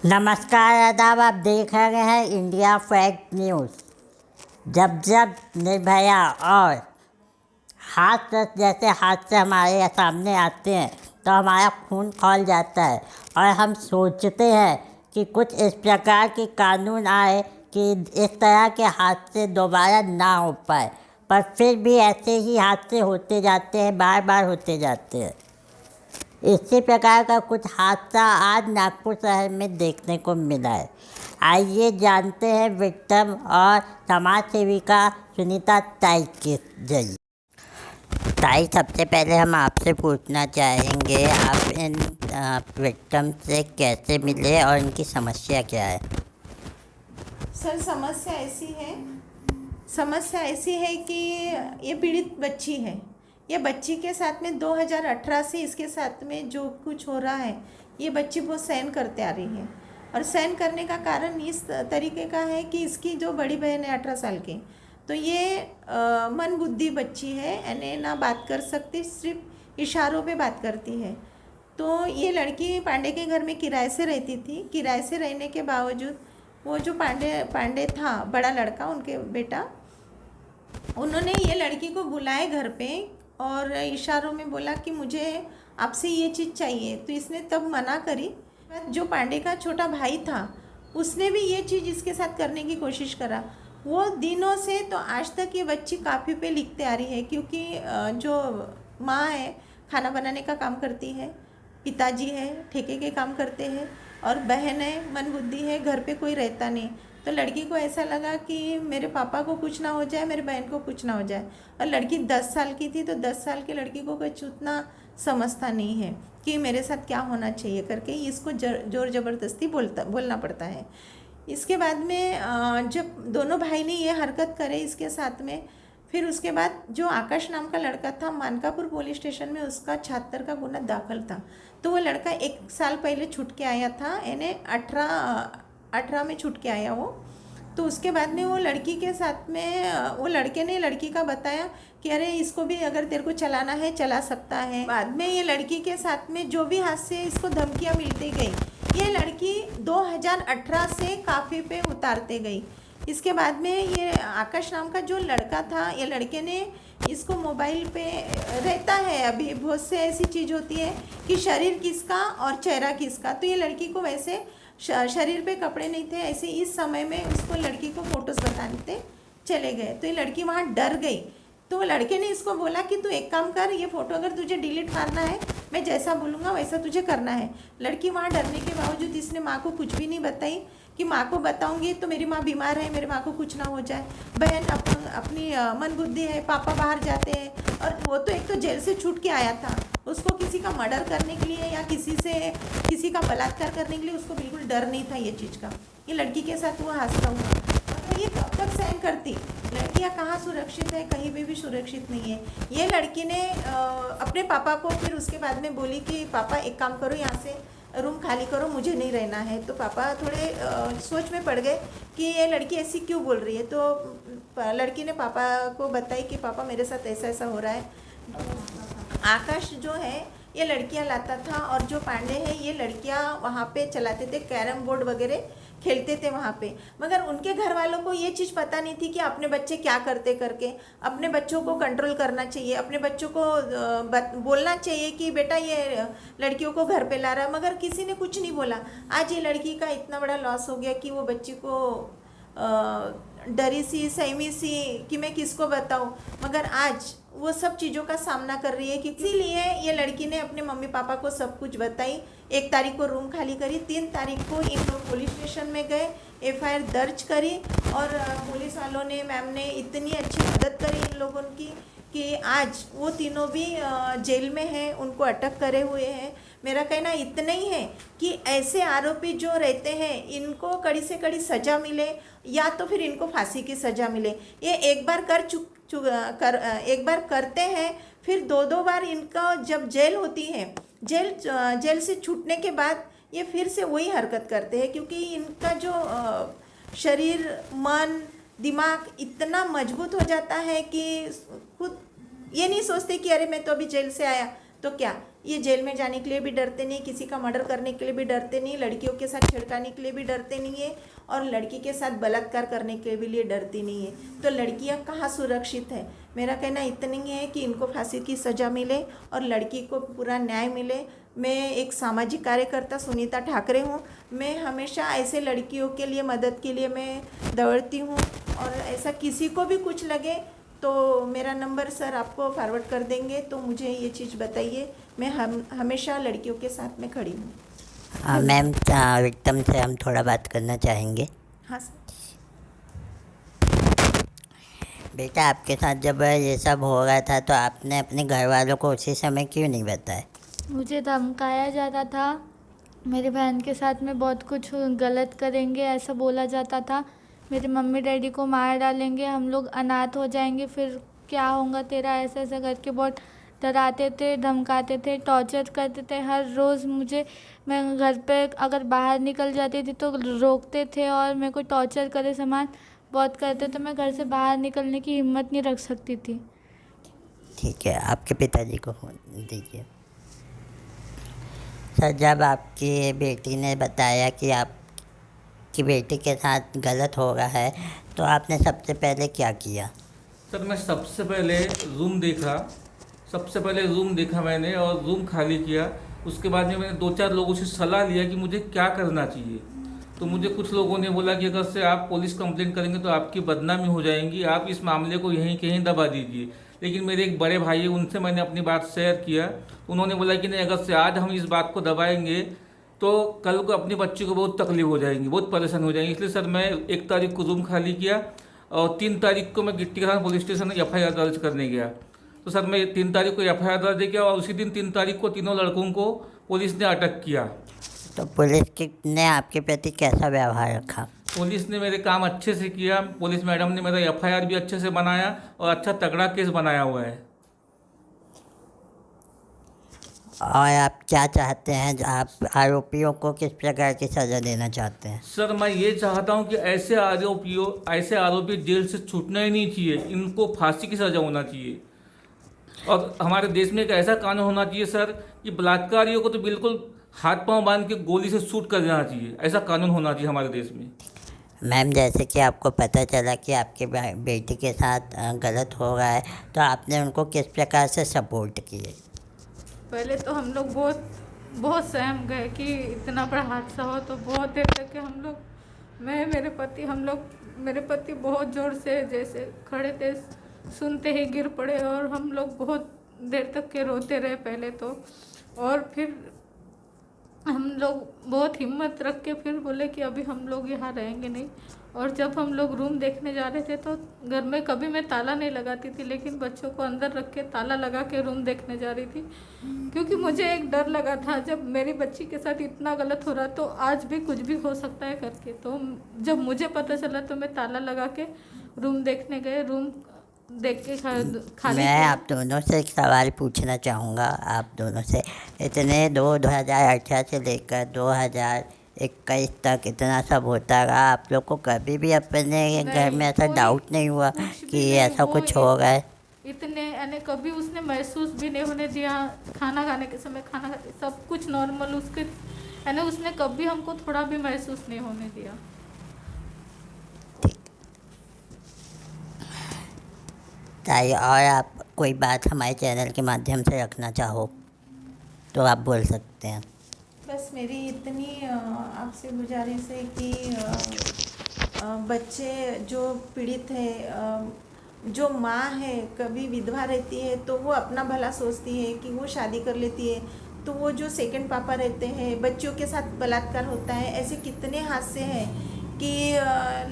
नमस्कार आदाब। आप देख रहे हैं इंडिया फैक्ट न्यूज़। जब जब निर्भया और हाथरस जैसे हादसे हमारे सामने आते हैं तो हमारा खून खौल जाता है और हम सोचते हैं कि कुछ इस प्रकार के कानून आए कि इस तरह के हादसे दोबारा ना हो पाए, पर फिर भी ऐसे ही हादसे होते जाते हैं, बार बार होते जाते हैं। इसी प्रकार का कुछ हादसा आज नागपुर शहर में देखने को मिला है। आइए जानते हैं विक्टिम और समाज सेविका सुनीता ताई के जरिए। ताई, सबसे पहले हम आपसे पूछना चाहेंगे, आप इन विक्टिम से कैसे मिले और इनकी समस्या क्या है? सर, समस्या ऐसी है कि ये पीड़ित बच्ची है। ये बच्ची के साथ में 2018 से इसके साथ में जो कुछ हो रहा है, ये बच्ची बहुत सहन करते आ रही है। और सहन करने का कारण इस तरीके का है कि इसकी जो बड़ी बहन है 18 साल की, तो ये मन बुद्धि बच्ची है, यानी ना बात कर सकती, सिर्फ इशारों पे बात करती है। तो ये लड़की पांडे के घर में किराए से रहती थी। किराए से रहने के बावजूद वो जो पांडे था, बड़ा लड़का, उनके बेटा, उन्होंने ये लड़की को बुलाए घर पे और इशारों में बोला कि मुझे आपसे ये चीज़ चाहिए। तो इसने तब मना करी। जो पांडे का छोटा भाई था, उसने भी ये चीज़ इसके साथ करने की कोशिश करा। वो दिनों से तो आज तक ये बच्ची काफ़ी पे लिखते आ रही है, क्योंकि जो माँ है खाना बनाने का काम करती है, पिताजी है ठेके के काम करते हैं, और बहन है मन बुद्धि है, घर पे कोई रहता नहीं। तो लड़की को ऐसा लगा कि मेरे पापा को कुछ ना हो जाए, मेरे बहन को कुछ ना हो जाए। और लड़की 10 साल की थी, तो 10 साल की लड़की को कुछ उतना समझता नहीं है कि मेरे साथ क्या होना चाहिए करके इसको जोर ज़बरदस्ती बोलना पड़ता है। इसके बाद में जब दोनों भाई ने ये हरकत करे इसके साथ में, फिर उसके बाद जो आकाश नाम का लड़का था, मानकापुर पुलिस स्टेशन में उसका 76 का गुना दाखिल था। तो वो लड़का 1 साल पहले छूट के आया था, यानी 18 में छूट के आया वो। तो उसके बाद में वो लड़की के साथ में वो लड़के ने लड़की का बताया कि अरे इसको भी अगर तेरे को चलाना है चला सकता है। बाद में ये लड़की के साथ में जो भी हाथ से इसको धमकियाँ मिलती गई, ये लड़की 2018 से काफ़ी पे उतारते गई। इसके बाद में ये आकाश नाम का जो लड़का था, ये लड़के ने इसको मोबाइल पे रहता है। अभी बहुत से ऐसी चीज़ होती है कि शरीर किसका और चेहरा किसका, तो ये लड़की को वैसे शरीर पे कपड़े नहीं थे, ऐसे इस समय में उसको लड़की को फ़ोटोज़ बताते चले गए। तो ये लड़की वहाँ डर गई। तो लड़के ने इसको बोला कि तू एक काम कर, ये फ़ोटो अगर तुझे डिलीट करना है, मैं जैसा बोलूँगा वैसा तुझे करना है। लड़की वहाँ डरने के बावजूद इसने माँ को कुछ भी नहीं बताई कि माँ को बताऊंगी तो मेरी माँ बीमार है, मेरे माँ को कुछ ना हो जाए। बहन अपनी मन बुद्धि है, पापा बाहर जाते हैं, और वो तो एक तो जेल से छूट के आया था, उसको किसी का मर्डर करने के लिए या किसी का बलात्कार करने के लिए उसको बिल्कुल डर नहीं था ये चीज़ का। ये लड़की के साथ वो हादसा हुआ। मतलब ये कब तक सहन करती? लड़कियाँ कहाँ सुरक्षित है? कहीं भी सुरक्षित नहीं है। ये लड़की ने अपने पापा को फिर उसके बाद में बोली कि पापा एक काम करो, यहाँ से रूम खाली करो, मुझे नहीं रहना है। तो पापा थोड़े सोच में पड़ गए कि ये लड़की ऐसी क्यों बोल रही है। तो लड़की ने पापा को बताई कि पापा मेरे साथ ऐसा ऐसा हो रहा है। आकाश जो है ये लड़कियां लाता था, और जो पांडे हैं ये लड़कियां वहाँ पे चलाते थे, कैरम बोर्ड वगैरह खेलते थे वहाँ पे। मगर उनके घर वालों को ये चीज़ पता नहीं थी कि अपने बच्चे क्या करते करके अपने बच्चों को कंट्रोल करना चाहिए, अपने बच्चों को बोलना चाहिए कि बेटा ये लड़कियों को घर पे ला रहा है। मगर किसी ने कुछ नहीं बोला। आज ये लड़की का इतना बड़ा लॉस हो गया कि वो बच्ची को डरी सी सहमी सी कि मैं किसको बताऊं। मगर आज वो सब चीज़ों का सामना कर रही है कि इसीलिए ये लड़की ने अपने मम्मी पापा को सब कुछ बताई। 1 तारीख को रूम खाली करी, 3 तारीख को इन लोग पुलिस स्टेशन में गए, FIR दर्ज करी, और पुलिस वालों ने, मैम ने इतनी अच्छी मदद करी इन लोगों की कि आज वो तीनों भी जेल में हैं, उनको अटक करे हुए हैं। मेरा कहना इतना ही है कि ऐसे आरोपी जो रहते हैं इनको कड़ी से कड़ी सज़ा मिले, या तो फिर इनको फांसी की सज़ा मिले। ये एक बार एक बार करते हैं, फिर 2 बार इनका जब जेल होती है, जेल से छूटने के बाद ये फिर से वही हरकत करते हैं, क्योंकि इनका जो शरीर, मन, दिमाग इतना मजबूत हो जाता है कि खुद ये नहीं सोचते कि अरे मैं तो अभी जेल से आया तो क्या। ये जेल में जाने के लिए भी डरते नहीं, किसी का मर्डर करने के लिए भी डरते नहीं, लड़कियों के साथ छिड़काने के लिए भी डरते नहीं है, और लड़की के साथ बलात्कार करने के भी लिए डरती नहीं है। तो लड़कियां कहाँ सुरक्षित है? मेरा कहना इतना ही है कि इनको फांसी की सज़ा मिले और लड़की को पूरा न्याय मिले। मैं एक सामाजिक कार्यकर्ता सुनीता ठाकरे हूँ। मैं हमेशा ऐसे लड़कियों के लिए मदद के लिए मैं दौड़ती हूँ, और ऐसा किसी को भी कुछ लगे तो मेरा नंबर सर आपको फॉरवर्ड कर देंगे, तो मुझे ये चीज़ बताइए। मैं हमेशा लड़कियों के साथ में खड़ी हूँ। मैम, विक्टिम से हम थोड़ा बात करना चाहेंगे। हाँ सर। बेटा, आपके साथ जब ये सब हो रहा था तो आपने अपने घर वालों को उसी समय क्यों नहीं बताया? मुझे धमकाया जाता था, मेरी बहन के साथ में बहुत कुछ गलत करेंगे ऐसा बोला जाता था। मेरे मम्मी डैडी को मार डालेंगे, हम लोग अनाथ हो जाएंगे, फिर क्या होगा तेरा, ऐसा ऐसा करके बहुत डराते थे, धमकाते थे, टॉर्चर करते थे हर रोज़ मुझे। मैं घर पे अगर बाहर निकल जाती थी तो रोकते थे और मेरे को टॉर्चर करे समान बहुत करते, तो मैं घर से बाहर निकलने की हिम्मत नहीं रख सकती थी। ठीक है, आपके पिताजी को फ़ोन दीजिए। सर, जब आपकी बेटी ने बताया कि आपकी बेटी के साथ गलत हो रहा है तो आपने सबसे पहले क्या किया? सर, मैं सबसे पहले रूम देखा मैंने और रूम खाली किया। उसके बाद में मैंने 2-4 लोगों से सलाह लिया कि मुझे क्या करना चाहिए। तो मुझे कुछ लोगों ने बोला कि अगर से आप पुलिस कंप्लेंट करेंगे तो आपकी बदनामी हो जाएगी, आप इस मामले को यहीं कहीं दबा दीजिए। लेकिन मेरे एक बड़े भाई है, उनसे मैंने अपनी बात शेयर किया। उन्होंने बोला कि नहीं, अगर से आज हम इस बात को दबाएंगे तो कल को अपने बच्चे को बहुत तकलीफ हो जाएंगी, बहुत परेशान हो जाएंगी। इसलिए सर मैं 1 तारीख को रूम खाली किया और 3 तारीख को मैं गिट्टी खाना पुलिस स्टेशन में FIR दर्ज करने गया। तो सर मैं 3 तारीख को FIR दर्ज किया और उसी दिन 3 तारीख को तीनों लड़कों को पुलिस ने अटक किया। तो पुलिस ने आपके प्रति कैसा व्यवहार रखा? पुलिस ने मेरे काम अच्छे से किया। पुलिस मैडम ने मेरा FIR भी अच्छे से बनाया और अच्छा तगड़ा केस बनाया हुआ है। और आप क्या चाहते हैं, आप आरोपियों को किस प्रकार की सज़ा देना चाहते हैं? सर मैं ये चाहता हूँ कि ऐसे आरोपी जेल से छूटना ही नहीं चाहिए, इनको फांसी की सज़ा होना चाहिए। और हमारे देश में एक ऐसा कानून होना चाहिए सर कि बलात्कारियों को तो बिल्कुल हाथ पांव बांध के गोली से शूट कर देना चाहिए। ऐसा कानून होना चाहिए हमारे देश में। मैम, जैसे कि आपको पता चला कि आपके बेटी के साथ गलत हो रहा है तो आपने उनको किस प्रकार से सपोर्ट किए? पहले तो हम लोग बहुत सहम गए कि इतना बड़ा हादसा हो। तो बहुत देर तक के हम लोग, मेरे पति बहुत ज़ोर से जैसे खड़े थे, सुनते ही गिर पड़े और हम लोग बहुत देर तक के रोते रहे पहले तो। और फिर हम लोग बहुत हिम्मत रख के फिर बोले कि अभी हम लोग यहाँ रहेंगे नहीं। और जब हम लोग रूम देखने जा रहे थे तो घर में कभी मैं ताला नहीं लगाती थी, लेकिन बच्चों को अंदर रख के ताला लगा के रूम देखने जा रही थी, क्योंकि मुझे एक डर लगा था जब मेरी बच्ची के साथ इतना गलत हो रहा तो आज भी कुछ भी हो सकता है करके। तो जब मुझे पता चला तो मैं ताला लगा के रूम देखने गए। रूम देख के खाली। मैं आप दोनों से एक सवाल पूछना चाहूँगा, आप दोनों से। इतने 2018 से लेकर 2021 तक इतना सब होता रहा, आप लोग को कभी भी अपने घर में ऐसा डाउट नहीं हुआ कि ऐसा कुछ हो रहा है? इतने यानी कभी उसने महसूस भी नहीं होने दिया। खाना खाने के समय खाना खाते सब कुछ नॉर्मल, उसके यानी उसने कभी हमको थोड़ा भी महसूस नहीं होने दिया। ताई, और आप कोई बात हमारे चैनल के माध्यम से रखना चाहो तो आप बोल सकते हैं। बस मेरी इतनी आपसे गुजारिश है कि बच्चे जो पीड़ित है, जो माँ है कभी विधवा रहती है तो वो अपना भला सोचती है कि वो शादी कर लेती है, तो वो जो सेकंड पापा रहते हैं बच्चों के साथ बलात्कार होता है। ऐसे कितने हादसे हैं कि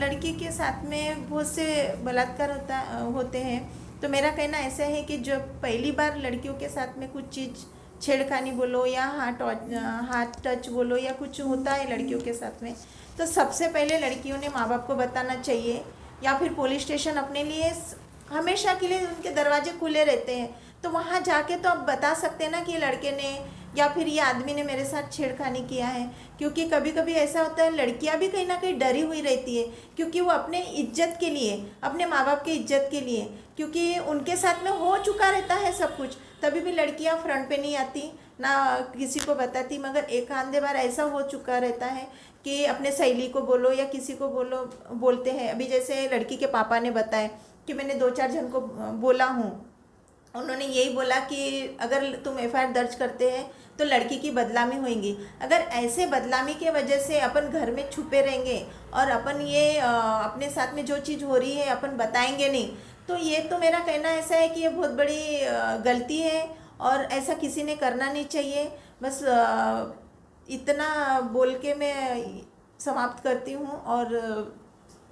लड़की के साथ में बहुत से बलात्कार होते हैं। तो मेरा कहना ऐसा है कि जब पहली बार लड़कियों के साथ में कुछ चीज़ छेड़खानी बोलो या हाथ टच बोलो या कुछ होता है लड़कियों के साथ में, तो सबसे पहले लड़कियों ने माँ बाप को बताना चाहिए, या फिर पुलिस स्टेशन अपने लिए हमेशा के लिए उनके दरवाजे खुले रहते हैं। तो वहाँ जाके तो आप बता सकते हैं ना कि लड़के ने या फिर ये आदमी ने मेरे साथ छेड़खानी किया है। क्योंकि कभी कभी ऐसा होता है लड़कियां भी कहीं ना कहीं डरी हुई रहती है, क्योंकि वो अपने इज्जत के लिए, अपने माँ बाप के इज्जत के लिए, क्योंकि उनके साथ में हो चुका रहता है सब कुछ, तभी भी लड़कियां फ्रंट पे नहीं आती। ना किसी को बताती, मगर एक आधे बार ऐसा हो चुका रहता है कि अपने सहेली को बोलो या किसी को बोलते हैं। अभी जैसे लड़की के पापा ने बताया कि मैंने 2-4 जन को बोला हूँ, उन्होंने यही बोला कि अगर तुम एफआईआर दर्ज करते हैं तो लड़की की बदनामी होगी। अगर ऐसे बदनामी के वजह से अपन घर में छुपे रहेंगे और अपन ये अपने साथ में जो चीज़ हो रही है अपन बताएंगे नहीं, तो ये तो मेरा कहना ऐसा है कि ये बहुत बड़ी गलती है और ऐसा किसी ने करना नहीं चाहिए। बस इतना बोल के मैं समाप्त करती हूँ और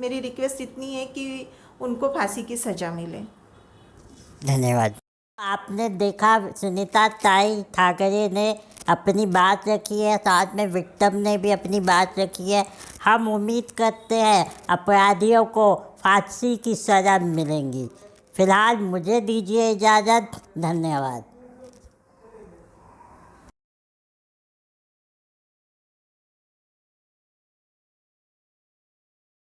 मेरी रिक्वेस्ट इतनी है कि उनको फांसी की सज़ा मिले। धन्यवाद। आपने देखा सुनीता ताई ठाकरे ने अपनी बात रखी है, साथ में विक्टिम ने भी अपनी बात रखी है। हम उम्मीद करते हैं अपराधियों को फांसी की सज़ा मिलेंगी। फिलहाल मुझे दीजिए इजाज़त। धन्यवाद।